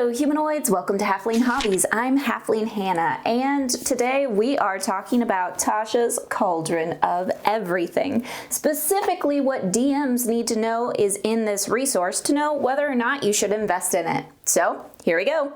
Hello humanoids, welcome to Halfling Hobbies. I'm Halfling Hannah, and today we are talking about Tasha's Cauldron of Everything. Specifically, what DMs need to know is in this resource to know whether or not you should invest in it. So, here we go.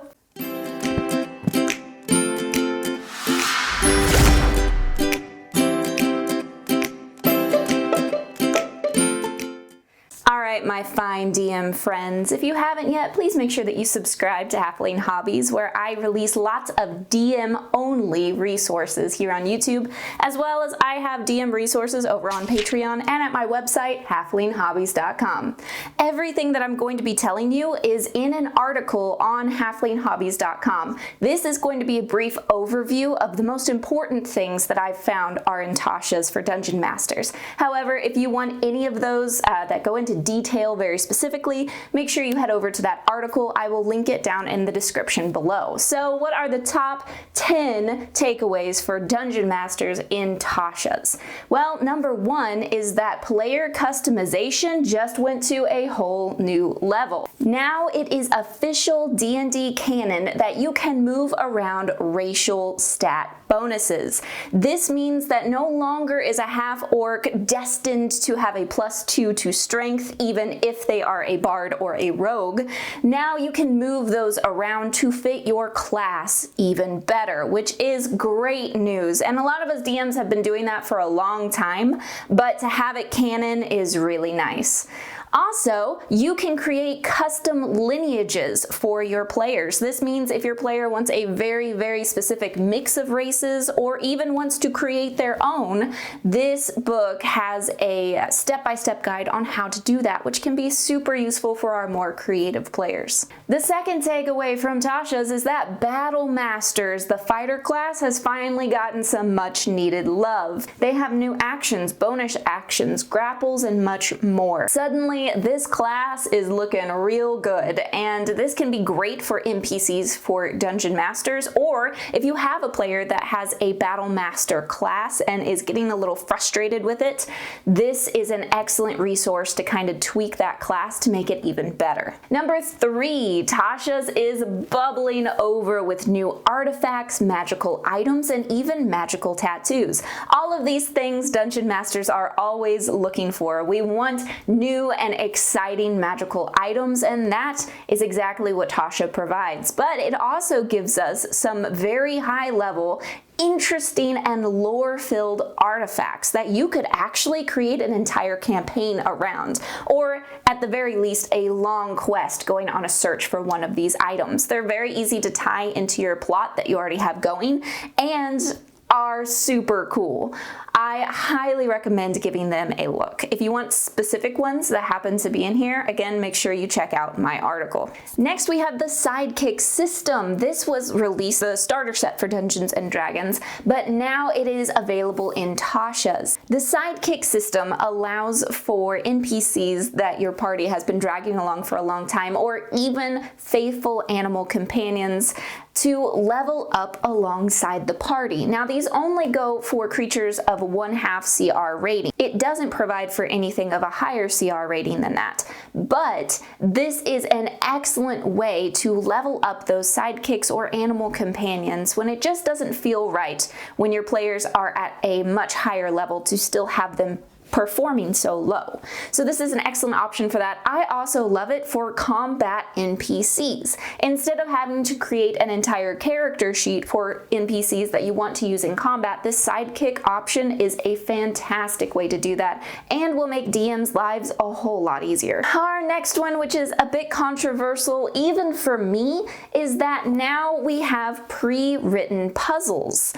Alright, my fine DM friends, if you haven't yet, please make sure that you subscribe to Halfling Hobbies, where I release lots of DM-only resources here on YouTube, as well as I have DM resources over on Patreon and at my website, halflinghobbies.com. Everything that I'm going to be telling you is in an article on halflinghobbies.com. This is going to be a brief overview of the most important things that I've found are in Tasha's for Dungeon Masters. However, if you want any of those that go into detail very specifically, make sure you head over to that article. I will link it down in the description below. So what are the top 10 takeaways for Dungeon Masters in Tasha's? Well, number one is that player customization just went to a whole new level. Now it is official D&D canon that you can move around racial stat bonuses. This means that no longer is a half-orc destined to have a +2 to strength even if they are a bard or a rogue. Now you can move those around to fit your class even better, which is great news. And a lot of us DMs have been doing that for a long time, but to have it canon is really nice. Also, you can create custom lineages for your players. This means if your player wants a very specific mix of races or even wants to create their own, this book has a step-by-step guide on how to do that, which can be super useful for our more creative players. The second takeaway from Tasha's is that Battle Masters, the fighter class, has finally gotten some much needed love. They have new actions, bonus actions, grapples, and much more. Suddenly, this class is looking real good, and this can be great for NPCs for Dungeon Masters, or if you have a player that has a Battle Master class and is getting a little frustrated with it, this is an excellent resource to kind of tweak that class to make it even better. Number 3, Tasha's is bubbling over with new artifacts, magical items, and even magical tattoos. All of these things Dungeon Masters are always looking for. We want new and exciting magical items, and that is exactly what Tasha provides. But it also gives us some very high level, interesting and lore-filled artifacts that you could actually create an entire campaign around, or at the very least a long quest going on a search for one of these items. They're very easy to tie into your plot that you already have going and are super cool. I highly recommend giving them a look. If you want specific ones that happen to be in here, again, make sure you check out my article. Next, we have the Sidekick System. This was released as a starter set for Dungeons & Dragons, but now it is available in Tasha's. The Sidekick System allows for NPCs that your party has been dragging along for a long time, or even faithful animal companions, to level up alongside the party. Now, these only go for creatures of 1/2 CR rating. It doesn't provide for anything of a higher CR rating than that. But this is an excellent way to level up those sidekicks or animal companions when it just doesn't feel right when your players are at a much higher level to still have them performing so low. So this is an excellent option for that. I also love it for combat NPCs. Instead of having to create an entire character sheet for NPCs that you want to use in combat, this sidekick option is a fantastic way to do that and will make DMs' lives a whole lot easier. Our next one, which is a bit controversial even for me, is that now we have pre-written puzzles.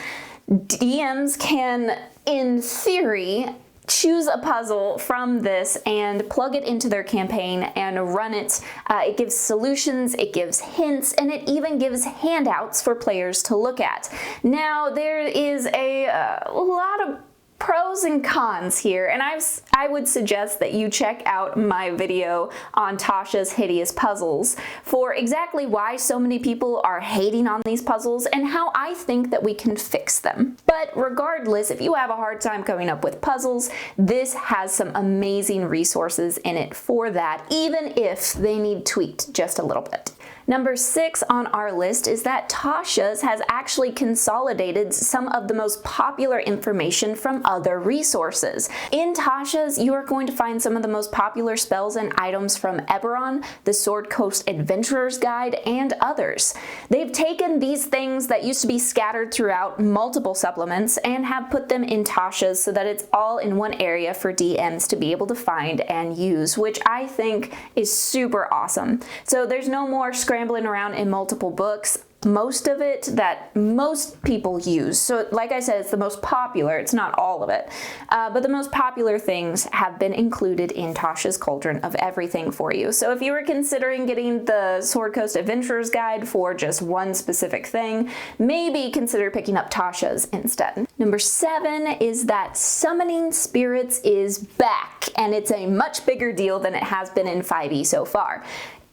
DMs can, in theory, choose a puzzle from this and plug it into their campaign and run it. It gives solutions, it gives hints, and it even gives handouts for players to look at. Now, there is a lot of pros and cons here, and I would suggest that you check out my video on Tasha's Hideous Puzzles for exactly why so many people are hating on these puzzles and how I think that we can fix them. But regardless, if you have a hard time coming up with puzzles, this has some amazing resources in it for that, even if they need tweaked just a little bit. Number 6 on our list is that Tasha's has actually consolidated some of the most popular information from other resources. In Tasha's, you are going to find some of the most popular spells and items from Eberron, the Sword Coast Adventurer's Guide, and others. They've taken these things that used to be scattered throughout multiple supplements and have put them in Tasha's so that it's all in one area for DMs to be able to find and use, which I think is super awesome. So there's no more scrambling around in multiple books. Most of it that most people use. So like I said, it's the most popular, it's not all of it, but the most popular things have been included in Tasha's Cauldron of everything for you. So if you were considering getting the Sword Coast Adventurer's Guide for just one specific thing, maybe consider picking up Tasha's instead. Number 7 is that Summoning Spirits is back, and it's a much bigger deal than it has been in 5e so far.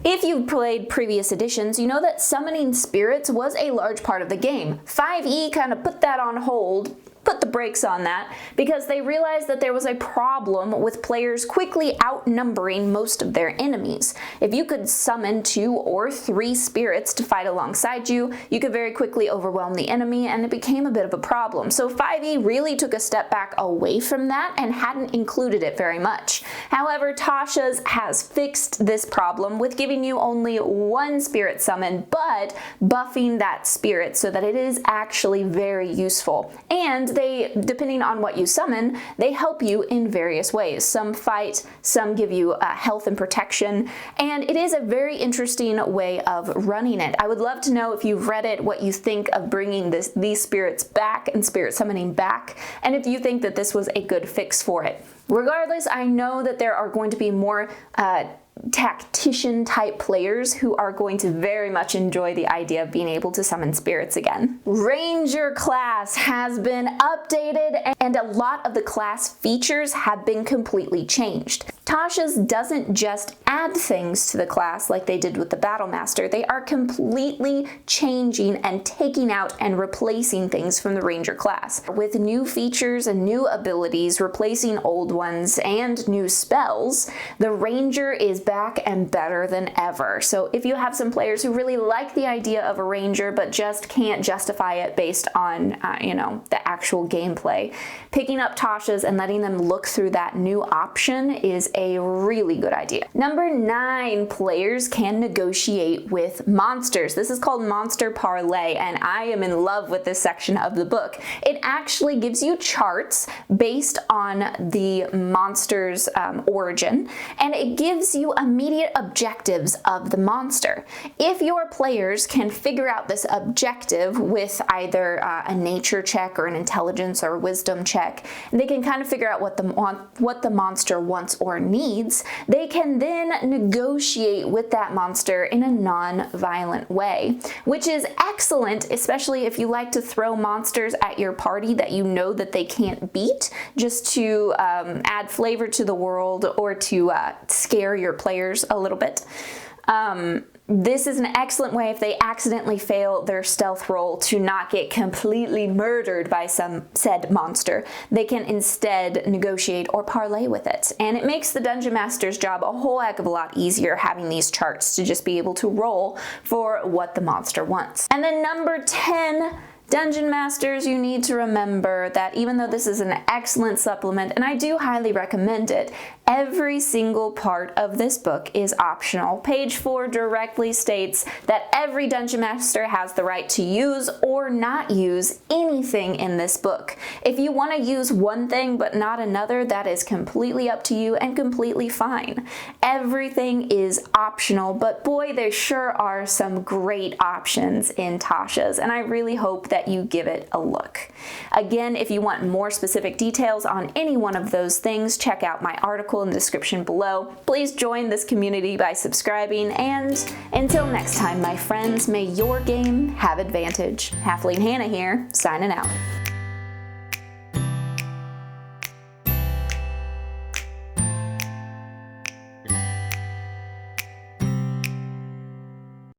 If you've played previous editions, you know that summoning spirits was a large part of the game. 5e kind of put that on hold, put the brakes on that, because they realized that there was a problem with players quickly outnumbering most of their enemies. If you could summon 2 or 3 spirits to fight alongside you, you could very quickly overwhelm the enemy, and it became a bit of a problem. So 5e really took a step back away from that and hadn't included it very much. However, Tasha's has fixed this problem with giving you only 1 spirit summon, but buffing that spirit so that it is actually very useful. And they, depending on what you summon, they help you in various ways. Some fight, some give you health and protection, and it is a very interesting way of running it. I would love to know if you've read it, what you think of bringing these spirits back and spirit summoning back, and if you think that this was a good fix for it. Regardless, I know that there are going to be more tactician type players who are going to very much enjoy the idea of being able to summon spirits again. Ranger class has been updated, and a lot of the class features have been completely changed. Tasha's doesn't just add things to the class like they did with the Battlemaster. They are completely changing and taking out and replacing things from the Ranger class. With new features and new abilities replacing old ones and new spells, the Ranger is back and better than ever. So if you have some players who really like the idea of a Ranger but just can't justify it based on, the actual gameplay, picking up Tasha's and letting them look through that new option is a really good idea. Number 9, players can negotiate with monsters. This is called Monster Parlay, and I am in love with this section of the book. It actually gives you charts based on the monster's origin, and it gives you immediate objectives of the monster. If your players can figure out this objective with either a nature check or an intelligence or wisdom check, they can kind of figure out what the monster wants or needs. They can then negotiate with that monster in a non-violent way, which is excellent, especially if you like to throw monsters at your party that you know that they can't beat, just to add flavor to the world or to scare your players a little bit. This is an excellent way if they accidentally fail their stealth roll to not get completely murdered by some said monster. They can instead negotiate or parlay with it. And it makes the Dungeon Master's job a whole heck of a lot easier having these charts to just be able to roll for what the monster wants. And then number 10, Dungeon Masters, you need to remember that even though this is an excellent supplement, and I do highly recommend it, every single part of this book is optional. Page 4 directly states that every Dungeon Master has the right to use or not use anything in this book. If you want to use one thing but not another, that is completely up to you and completely fine. Everything is optional, but boy, there sure are some great options in Tasha's, and I really hope that you give it a look. Again, if you want more specific details on any one of those things, check out my article in the description below. Please join this community by subscribing, and until next time, my friends, may your game have advantage. Halfling Hannah here, signing out.